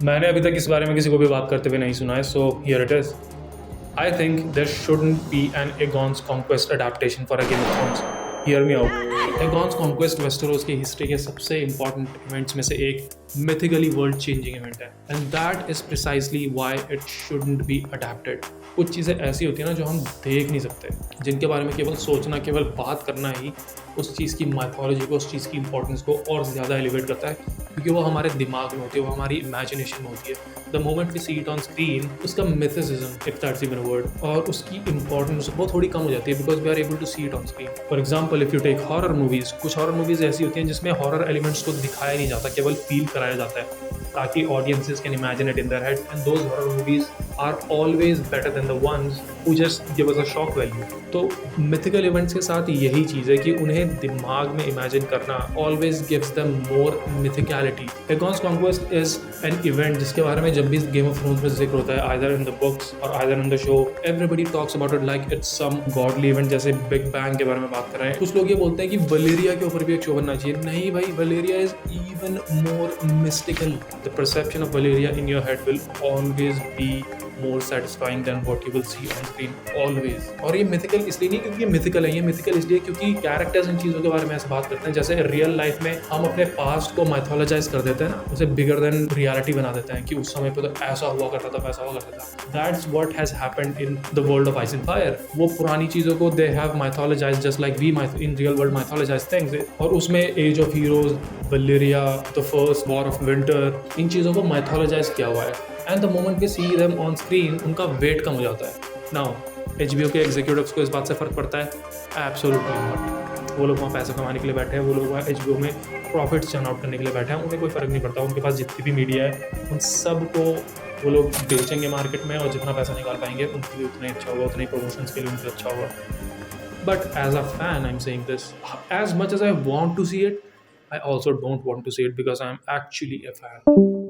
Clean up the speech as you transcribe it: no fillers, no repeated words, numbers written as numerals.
मैंने अभी तक इस बारे में किसी को भी बात करते हुए नहीं सुना है, so here it is. I think there shouldn't be an Aegon's Conquest adaptation for a Game of Thrones. Hear me out. Aegon's Conquest Westeros की हिस्ट्री के सबसे इंपॉर्टेंट इवेंट्स में से एक मिथिकली वर्ल्ड चेंजिंग इवेंट है, and that is precisely why it shouldn't be adapted. कुछ चीज़ें ऐसी होती हैं ना जो हम देख नहीं सकते, जिनके बारे में केवल सोचना, केवल बात करना ही उस चीज़ की माइथोलॉजी को, उस चीज़ की इंपॉर्टेंस को और ज़्यादा एलिवेट करता है, क्योंकि वो हमारे दिमाग में होती है, वो हमारी इमेजिनेशन में होती है। The moment we see it on screen, उसका mythicism, if that's even a word, और उसकी इंपॉर्टेंस वो थोड़ी कम हो जाती है because we are able to see it on screen. For example, if you take horror movies, कुछ हॉरर मूवीज ऐसी होती हैं जिसमें हॉरर एलिमेंट्स को दिखाया नहीं जाता, केवल फील कराया जाता है ताकि audiences can imagine it in their head, and those horror movies are always better than the ones who just give us a shock value. तो मिथिकल इवेंट्स के साथ यही चीज़ है कि उन्हें दिमाग में इमेजिन करना always gives them more mythicality. Aegon's conquest is an event जिसके बारे में जब भी गेम ऑफ थ्रोन्स में जिक्र होता है, आइदर इन द बुक्स और either in the show, everybody talks about it like it's some godly event, जैसे बिग बैंग के बारे में बात कर रहे हैं। कुछ लोग ये बोलते हैं कि वलेरिया के ऊपर भी एक शो बनना चाहिए। नहीं भाई, Valyria is even more mystical. The perception of Valyria in your head will always be more satisfying than what you will see on screen always। और ये मिथिकल इसलिए नहीं क्योंकि ये मिथिकल है, ये मिथिकल इसलिए क्योंकि कैरेक्टर्स इन चीज़ों के बारे में ऐसे बात करते हैं जैसे रियल लाइफ में हम अपने पास्ट को माइथोलॉजाइज कर देते हैं ना, उसे बिगर देन रियलिटी बना देते हैं कि उस समय पे तो ऐसा हुआ करता था, वैसा हुआ करता था। That's what has happened in the world of ice and fire. वो पुरानी चीज़ों को they have mythologise just like we in real world mythologise things, और उसमें age of heroes, Valyria, the first war of winter, इन चीज़ों को mythologise किया हुआ है। And the moment we see them on screen, उनका वेट कम हो जाता है। नाउ HBO के एग्जीक्यूटिव्स को इस बात से फ़र्क पड़ता है? Absolutely not. वो लोग वहाँ पैसे कमाने के लिए बैठे हैं, वो लोग वहाँ HBO में प्रॉफिट्स चर्न आउट करने के लिए बैठे हैं, उन्हें कोई फ़र्क नहीं पड़ता। उनके पास जितनी भी मीडिया है उन सब को वो लोग बेचेंगे मार्केट में, और जितना पैसा निकाल पाएंगे उनके लिए उतना ही अच्छा होगा, उतने प्रमोशंस के लिए उनके अच्छा होगा। But as a fan, I'm saying this, as much as I want to see it, I also don't want to see it because I'm actually a fan.